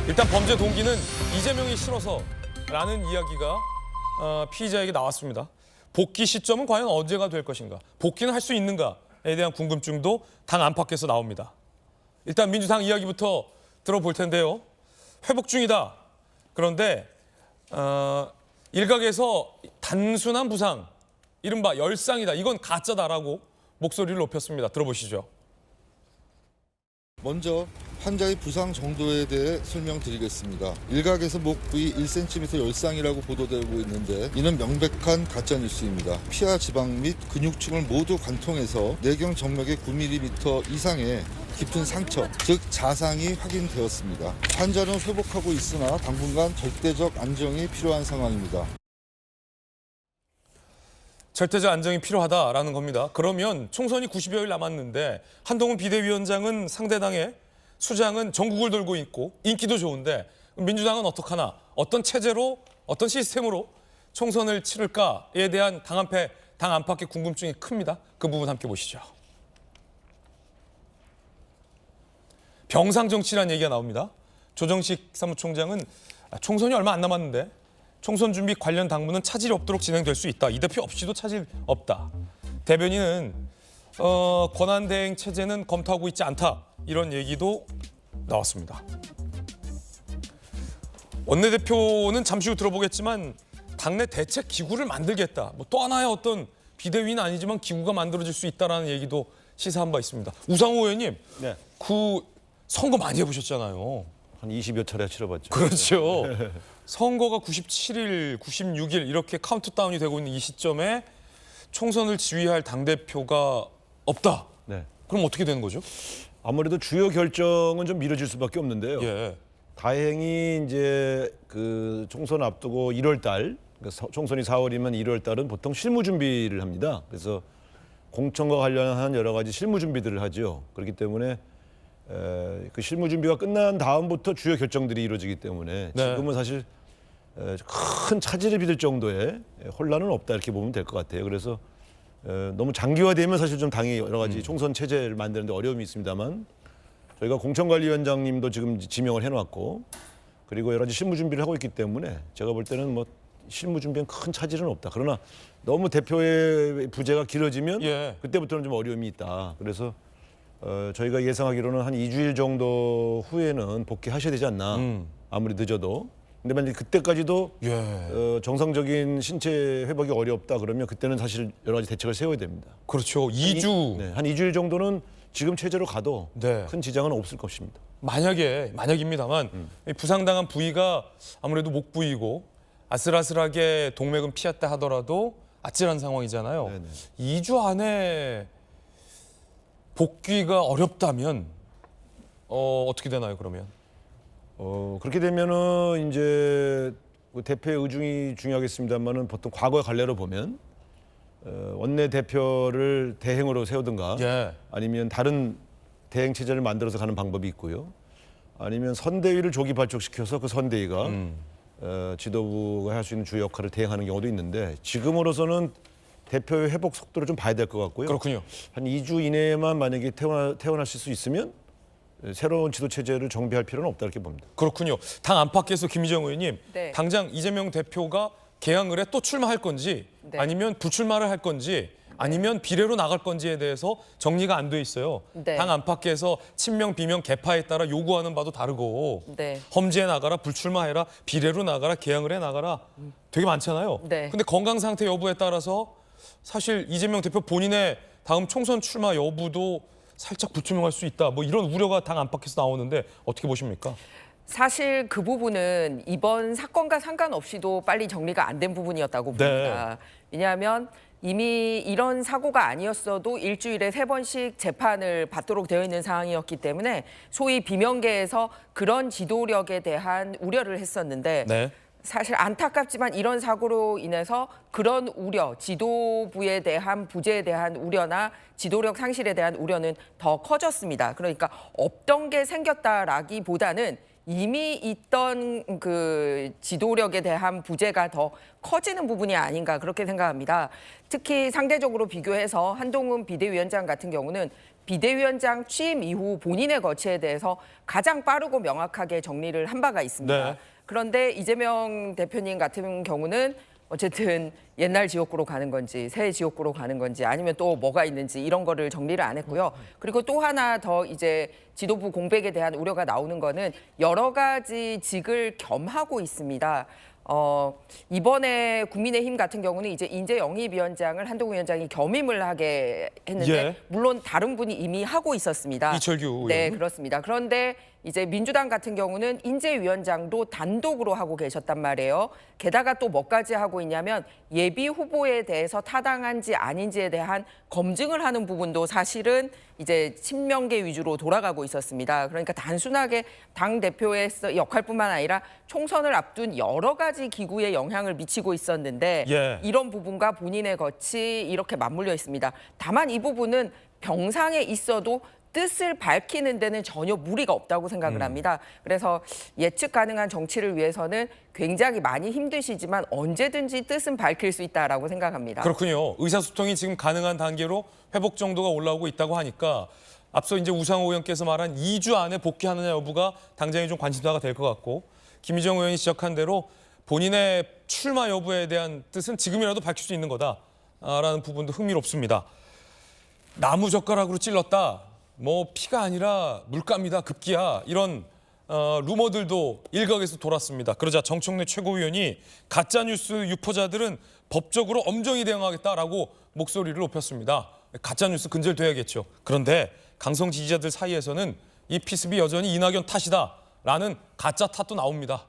일단 범죄 동기는 이재명이 싫어서라는 이야기가 피의자에게 나왔습니다. 복귀 시점은 과연 언제가 될 것인가? 복귀는 할 수 있는가에 대한 궁금증도 당 안팎에서 나옵니다. 일단 민주당 이야기부터 들어볼 텐데요. 회복 중이다. 그런데 일각에서 단순한 부상, 이른바 열상이다. 이건 가짜다라고 목소리를 높였습니다. 들어보시죠. 먼저 환자의 부상 정도에 대해 설명드리겠습니다. 일각에서 목 부위 1cm 열상이라고 보도되고 있는데 이는 명백한 가짜 뉴스입니다. 피하 지방 및 근육층을 모두 관통해서 내경 정맥의 9mm 이상의 깊은 상처, 즉 자상이 확인되었습니다. 환자는 회복하고 있으나 당분간 절대적 안정이 필요한 상황입니다. 절대적 안정이 필요하다라는 겁니다. 그러면 총선이 90여일 남았는데 한동훈 비대위원장은 상대당의 수장은 전국을 돌고 있고 인기도 좋은데 민주당은 어떡하나, 어떤 체제로, 어떤 시스템으로 총선을 치를까에 대한 당 안팎의 궁금증이 큽니다. 그 부분 함께 보시죠. 병상정치라는 얘기가 나옵니다. 조정식 사무총장은 총선이 얼마 안 남았는데 총선 준비 관련 당무는 차질이 없도록 진행될 수 있다. 이 대표 없이도 차질 없다. 대변인은 권한대행 체제는 검토하고 있지 않다. 이런 얘기도 나왔습니다. 원내대표는 잠시 후 들어보겠지만 당내 대책 기구를 만들겠다. 또 하나의 어떤 비대위는 아니지만 기구가 만들어질 수 있다는 얘기도 시사한 바 있습니다. 우상호 의원님, 네. 그 선거 많이 해보셨잖아요. 한 20여 차례 치러봤죠. 그렇죠. 선거가 97일, 96일 이렇게 카운트다운이 되고 있는 이 시점에 총선을 지휘할 당대표가 없다. 네. 그럼 어떻게 되는 거죠? 아무래도 주요 결정은 좀 미뤄질 수밖에 없는데요. 예. 다행히 이제 그 총선 앞두고 1월 달, 그러니까 총선이 4월이면 1월 달은 보통 실무 준비를 합니다. 그래서 공천과 관련한 여러 가지 실무 준비들을 하죠. 그렇기 때문에 그 실무 준비가 끝난 다음부터 주요 결정들이 이루어지기 때문에 네. 지금은 사실 큰 차질을 빚을 정도의 혼란은 없다 이렇게 보면 될 것 같아요. 그래서 너무 장기화되면 사실 좀 당이 여러 가지 총선 체제를 만드는데 어려움이 있습니다만 저희가 공천관리위원장님도 지금 지명을 해놨고 그리고 여러 가지 실무 준비를 하고 있기 때문에 제가 볼 때는 뭐 실무 준비엔 큰 차질은 없다. 그러나 너무 대표의 부재가 길어지면 예. 그때부터는 좀 어려움이 있다. 그래서 저희가 예상하기로는 한 2주일 정도 후에는 복귀하셔야 되지 않나. 아무리 늦어도. 근데 만약 그때까지도 예. 정상적인 신체 회복이 어렵다 그러면 그때는 사실 여러 가지 대책을 세워야 됩니다. 그렇죠. 2주. 네, 한 2주일 정도는 지금 체제로 가도 네. 큰 지장은 없을 것입니다. 만약입니다만 부상당한 부위가 아무래도 목 부위고 아슬아슬하게 동맥은 피었다 하더라도 아찔한 상황이잖아요. 네네. 2주 안에 복귀가 어렵다면 어떻게 되나요, 그러면? 그렇게 되면은 이제 대표의 의중이 중요하겠습니다만은 보통 과거의 관례로 보면 원내 대표를 대행으로 세우든가 예. 아니면 다른 대행 체제를 만들어서 가는 방법이 있고요. 아니면 선대위를 조기 발족시켜서 그 선대위가 지도부가 할 수 있는 주요 역할을 대행하는 경우도 있는데 지금으로서는 대표의 회복 속도를 좀 봐야 될 것 같고요. 그렇군요. 한 2주 이내에만 만약에 퇴원하실 수 있으면 새로운 지도 체제를 정비할 필요는 없다 이렇게 봅니다. 그렇군요. 당 안팎에서 김희정 의원님, 네. 당장 이재명 대표가 개항을 해 또 출마할 건지 네. 아니면 부출마를 할 건지 아니면 비례로 나갈 건지에 대해서 정리가 안 돼 있어요. 네. 당 안팎에서 친명, 비명, 개파에 따라 요구하는 바도 다르고 네. 험지에 나가라, 불출마해라, 비례로 나가라, 개항을 해 나가라 되게 많잖아요. 네. 근데 건강 상태 여부에 따라서 사실 이재명 대표 본인의 다음 총선 출마 여부도 살짝 불투명할 수 있다. 뭐 이런 우려가 당 안팎에서 나오는데 어떻게 보십니까? 사실 그 부분은 이번 사건과 상관없이도 빨리 정리가 안 된 부분이었다고 봅니다. 왜냐하면 이미 이런 사고가 아니었어도 일주일에 3번씩 재판을 받도록 되어 있는 상황이었기 때문에 소위 비명계에서 그런 지도력에 대한 우려를 했었는데 네. 사실 안타깝지만 이런 사고로 인해서 그런 우려, 지도부에 대한 부재에 대한 우려나 지도력 상실에 대한 우려는 더 커졌습니다. 그러니까 없던 게 생겼다라기보다는 이미 있던 그 지도력에 대한 부재가 더 커지는 부분이 아닌가 그렇게 생각합니다. 특히 상대적으로 비교해서 한동훈 비대위원장 같은 경우는 비대위원장 취임 이후 본인의 거취에 대해서 가장 빠르고 명확하게 정리를 한 바가 있습니다. 네. 그런데 이재명 대표님 같은 경우는 어쨌든 옛날 지역구로 가는 건지 새 지역구로 가는 건지 아니면 또 뭐가 있는지 이런 거를 정리를 안 했고요. 그리고 또 하나 더 이제 지도부 공백에 대한 우려가 나오는 거는 여러 가지 직을 겸하고 있습니다. 이번에 국민의힘 같은 경우는 이제 인재 영입위원장을 한동훈 위원장이 겸임을 하게 했는데 예. 물론 다른 분이 이미 하고 있었습니다. 이철규 의원. 네, 그렇습니다. 그런데 이제 민주당 같은 경우는 인재위원장도 단독으로 하고 계셨단 말이에요. 게다가 또 뭐까지 하고 있냐면 예비 후보에 대해서 타당한지 아닌지에 대한 검증을 하는 부분도 사실은 이제 친명계 위주로 돌아가고 있었습니다. 그러니까 단순하게 당 대표의 역할뿐만 아니라 총선을 앞둔 여러 가지 기구에 영향을 미치고 있었는데 예. 이런 부분과 본인의 것이 이렇게 맞물려 있습니다. 다만 이 부분은 병상에 있어도 뜻을 밝히는 데는 전혀 무리가 없다고 생각을 합니다. 그래서 예측 가능한 정치를 위해서는 굉장히 많이 힘드시지만 언제든지 뜻은 밝힐 수 있다라고 생각합니다. 그렇군요. 의사소통이 지금 가능한 단계로 회복 정도가 올라오고 있다고 하니까 앞서 이제 우상호 의원께서 말한 2주 안에 복귀하느냐 여부가 당장에 좀 관심사가 될 것 같고 김희정 의원이 지적한 대로 본인의 출마 여부에 대한 뜻은 지금이라도 밝힐 수 있는 거다라는 부분도 흥미롭습니다. 나무 젓가락으로 찔렀다. 뭐 피가 아니라 물감이다, 급기야 이런 루머들도 일각에서 돌았습니다. 그러자 정청래 최고위원이 가짜뉴스 유포자들은 법적으로 엄정히 대응하겠다라고 목소리를 높였습니다. 가짜뉴스 근절돼야겠죠. 그런데 강성 지지자들 사이에서는 이 피습이 여전히 이낙연 탓이다라는 가짜 탓도 나옵니다.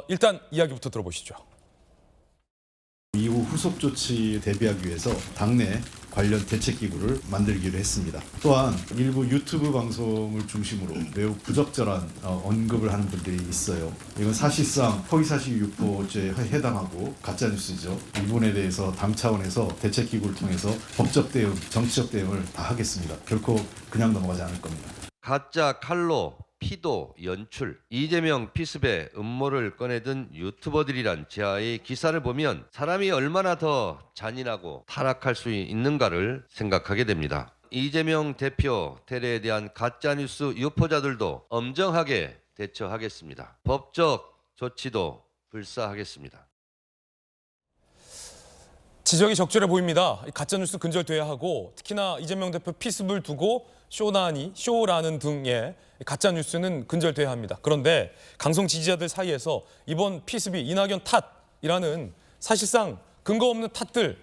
일단 이야기부터 들어보시죠. 이후 후속 조치에 대비하기 위해서 당내 관련 대책기구를 만들기로 했습니다. 또한 일부 유튜브 방송을 중심으로 매우 부적절한 언급을 하는 분들이 있어요. 이건 사실상 허위사실 유포죄에 해당하고 가짜뉴스죠. 이 부분에 대해서 당 차원에서 대책기구를 통해서 법적 대응, 정치적 대응을 다 하겠습니다. 결코 그냥 넘어가지 않을 겁니다. 가짜 칼로 피도 연출, 이재명 피습의 음모를 꺼내든 유튜버들이란 제아의 기사를 보면 사람이 얼마나 더 잔인하고 타락할 수 있는가를 생각하게 됩니다. 이재명 대표 대례에 대한 가짜뉴스 유포자들도 엄정하게 대처하겠습니다. 법적 조치도 불사하겠습니다. 지적이 적절해 보입니다. 가짜뉴스 근절돼야 하고 특히나 이재명 대표 피습을 두고 쇼라는 등의 가짜뉴스는 근절돼야 합니다. 그런데 강성 지지자들 사이에서 이번 피습이 이낙연 탓이라는 사실상 근거 없는 탓들,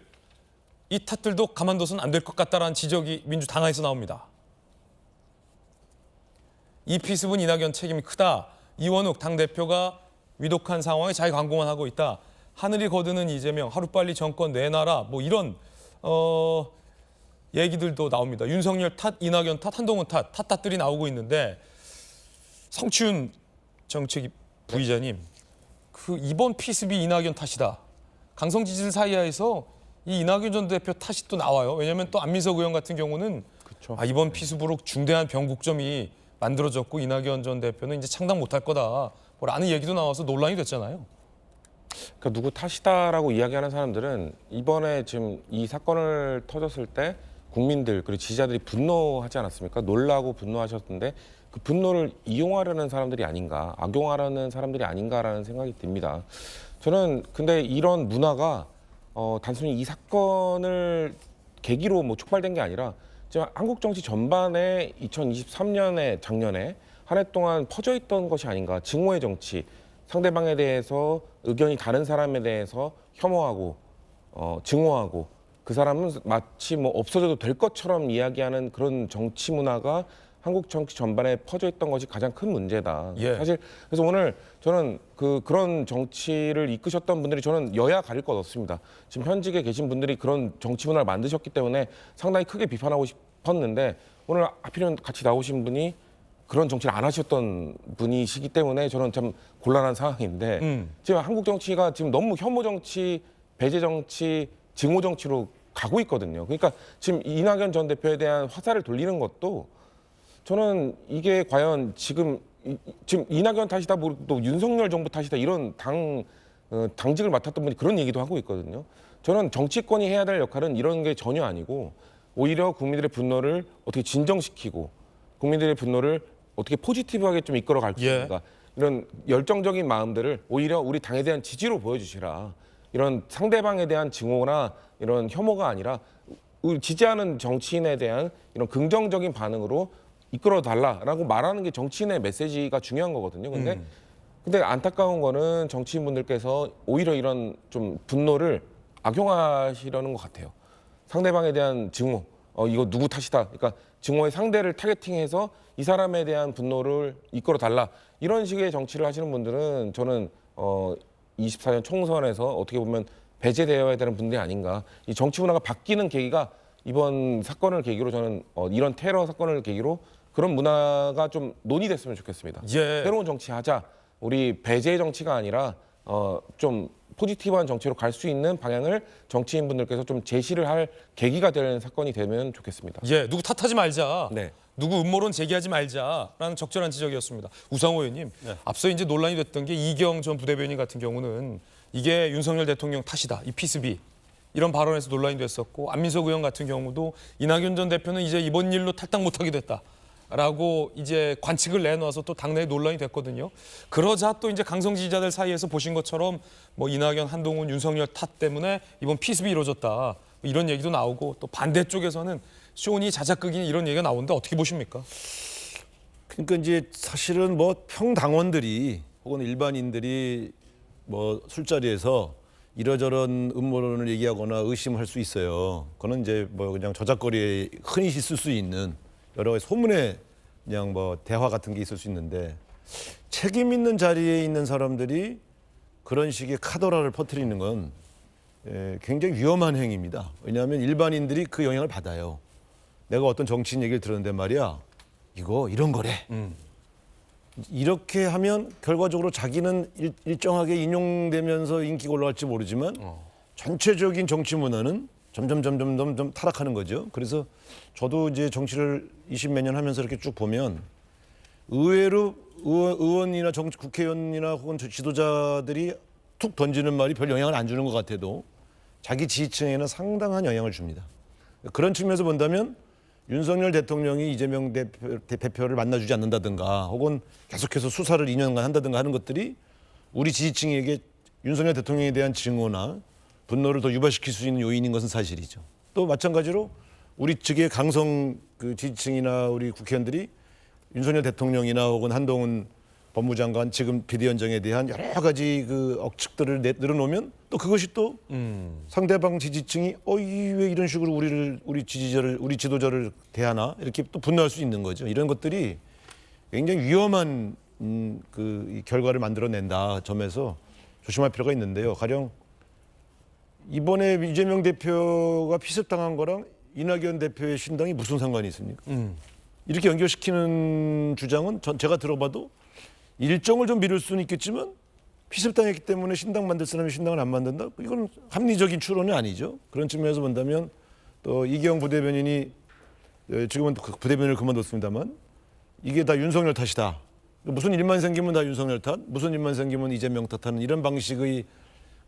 이 탓들도 가만둬서는 안 될 것 같다라는 지적이 민주당에서 나옵니다. 이 피습은 이낙연 책임이 크다. 이원욱 당대표가 위독한 상황에 자기광고만 하고 있다. 하늘이 거드는 이재명, 하루빨리 정권 내놔라. 뭐 이런 얘기들도 나옵니다. 윤석열 탓, 이낙연 탓, 한동훈 탓들이 나오고 있는데 성취훈 정책 부의장님, 그 이번 피습이 이낙연 탓이다. 강성 지지들 사이에서 이 이낙연 전 대표 탓이 또 나와요. 왜냐하면 또 안민석 의원 같은 경우는 이번 피습으로 중대한 변곡점이 만들어졌고 이낙연 전 대표는 이제 창당 못할 거다라는 얘기도 나와서 논란이 됐잖아요. 그러니까 누구 탓이다라고 이야기하는 사람들은 이번에 지금 이 사건을 터졌을 때 국민들 그리고 지지자들이 분노하지 않았습니까? 놀라고 분노하셨는데 그 분노를 이용하려는 사람들이 아닌가, 악용하려는 사람들이 아닌가라는 생각이 듭니다. 저는 근데 이런 문화가 단순히 이 사건을 계기로 뭐 촉발된 게 아니라 지금 한국 정치 전반에 2023년에 작년에 한 해 동안 퍼져 있던 것이 아닌가. 증오의 정치, 상대방에 대해서 의견이 다른 사람에 대해서 혐오하고 증오하고 그 사람은 마치 뭐 없어져도 될 것처럼 이야기하는 그런 정치 문화가 한국 정치 전반에 퍼져 있던 것이 가장 큰 문제다. 예. 사실 그래서 오늘 저는 그런 정치를 이끄셨던 분들이 저는 여야 가릴 것 없습니다. 지금 현직에 계신 분들이 그런 정치 문화를 만드셨기 때문에 상당히 크게 비판하고 싶었는데 오늘 하필이면 같이 나오신 분이 그런 정치를 안 하셨던 분이시기 때문에 저는 참 곤란한 상황인데 지금 한국 정치가 지금 너무 혐오 정치, 배제 정치, 증오 정치로 가고 있거든요. 그러니까 지금 이낙연 전 대표에 대한 화살을 돌리는 것도 저는 이게 과연 지금 이낙연 탓이다, 또 윤석열 정부 탓이다 이런 당직을 맡았던 분이 그런 얘기도 하고 있거든요. 저는 정치권이 해야 될 역할은 이런 게 전혀 아니고 오히려 국민들의 분노를 어떻게 진정시키고 국민들의 분노를 어떻게 포지티브하게 좀 이끌어갈 수 예. 있는가 이런 열정적인 마음들을 오히려 우리 당에 대한 지지로 보여주시라. 이런 상대방에 대한 증오나 이런 혐오가 아니라 우리 지지하는 정치인에 대한 이런 긍정적인 반응으로 이끌어 달라라고 말하는 게 정치인의 메시지가 중요한 거거든요. 근데 안타까운 거는 정치인분들께서 오히려 이런 좀 분노를 악용하시려는 것 같아요. 상대방에 대한 증오, 이거 누구 탓이다. 그러니까 증오의 상대를 타겟팅해서 이 사람에 대한 분노를 이끌어 달라. 이런 식의 정치를 하시는 분들은 저는 24년 총선에서 어떻게 보면 배제되어야 되는 분들이 아닌가. 이 정치 문화가 바뀌는 계기가 이번 사건을 계기로 저는 이런 테러 사건을 계기로 그런 문화가 좀 논의됐으면 좋겠습니다. 예. 새로운 정치하자. 우리 배제 정치가 아니라 좀 포지티브한 정치로 갈 수 있는 방향을 정치인분들께서 좀 제시를 할 계기가 되는 사건이 되면 좋겠습니다. 예, 누구 탓하지 말자. 네. 누구 음모론 제기하지 말자라는 적절한 지적이었습니다. 우상호 의원님, 앞서 이제 논란이 됐던 게 이경 전 부대변인 같은 경우는 이게 윤석열 대통령 탓이다. 이 피스비. 이런 발언에서 논란이 됐었고 안민석 의원 같은 경우도 이낙연 전 대표는 이제 이번 일로 탈당 못하게 됐다라고 이제 관측을 내놔서 또 당내에 논란이 됐거든요. 그러자 또 이제 강성 지지자들 사이에서 보신 것처럼 뭐 이낙연, 한동훈, 윤석열 탓 때문에 이번 피습이 이루어졌다. 이런 얘기도 나오고 또 반대쪽에서는 쇼니 자작극이 이런 얘기가 나오는데 어떻게 보십니까? 그러니까 이제 사실은 뭐 평당원들이 혹은 일반인들이 뭐 술자리에서 이러저런 음모론을 얘기하거나 의심할 수 있어요. 그거는 이제 뭐 그냥 저작거리에 흔히 있을 수 있는 여러 가지 소문의 그냥 뭐 대화 같은 게 있을 수 있는데 책임 있는 자리에 있는 사람들이 그런 식의 카더라를 퍼뜨리는 건 굉장히 위험한 행위입니다. 왜냐하면 일반인들이 그 영향을 받아요. 내가 어떤 정치인 얘기를 들었는데 말이야, 이거 이런 거래. 이렇게 하면 결과적으로 자기는 일정하게 인용되면서 인기가 올라갈지 모르지만 전체적인 정치 문화는 점점 타락하는 거죠. 그래서 저도 이제 정치를 20몇 년 하면서 이렇게 쭉 보면 의외로 의원이나 국회의원이나 혹은 지도자들이 툭 던지는 말이 별 영향을 안 주는 것 같아도 자기 지지층에는 상당한 영향을 줍니다. 그런 측면에서 본다면 윤석열 대통령이 이재명 대표를 만나주지 않는다든가 혹은 계속해서 수사를 2년간 한다든가 하는 것들이 우리 지지층에게 윤석열 대통령에 대한 증오나 분노를 더 유발시킬 수 있는 요인인 것은 사실이죠. 또 마찬가지로 우리 측의 강성 그 지지층이나 우리 국회의원들이 윤석열 대통령이나 혹은 한동훈 법무장관 지금 비대위원장에 대한 여러 가지 그 억측들을 늘어놓으면 또 그것이 또 상대방 지지층이 왜 이런 식으로 우리 지도자를 대하나 이렇게 또 분노할 수 있는 거죠. 이런 것들이 굉장히 위험한 이 결과를 만들어낸다 점에서 조심할 필요가 있는데요. 가령 이번에 이재명 대표가 피습당한 거랑 이낙연 대표의 신당이 무슨 상관이 있습니까? 이렇게 연결시키는 주장은 제가 들어봐도 일정을 좀 미룰 수는 있겠지만 피습당했기 때문에 신당 만들 사람이 신당을 안 만든다? 이건 합리적인 추론이 아니죠. 그런 측면에서 본다면 또 이경 부대변인이 지금은 부대변인을 그만뒀습니다만 이게 다 윤석열 탓이다. 무슨 일만 생기면 다 윤석열 탓, 무슨 일만 생기면 이재명 탓하는 이런 방식의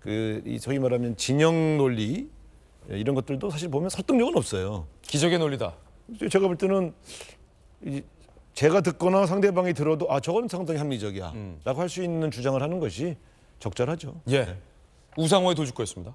이 소위 말하면 진영 논리 이런 것들도 사실 보면 설득력은 없어요. 기적의 논리다. 제가 볼 때는 제가 듣거나 상대방이 들어도 저건 상당히 합리적이야 라고 할 수 있는 주장을 하는 것이 적절하죠. 예. 우상호의 도주권였습니다.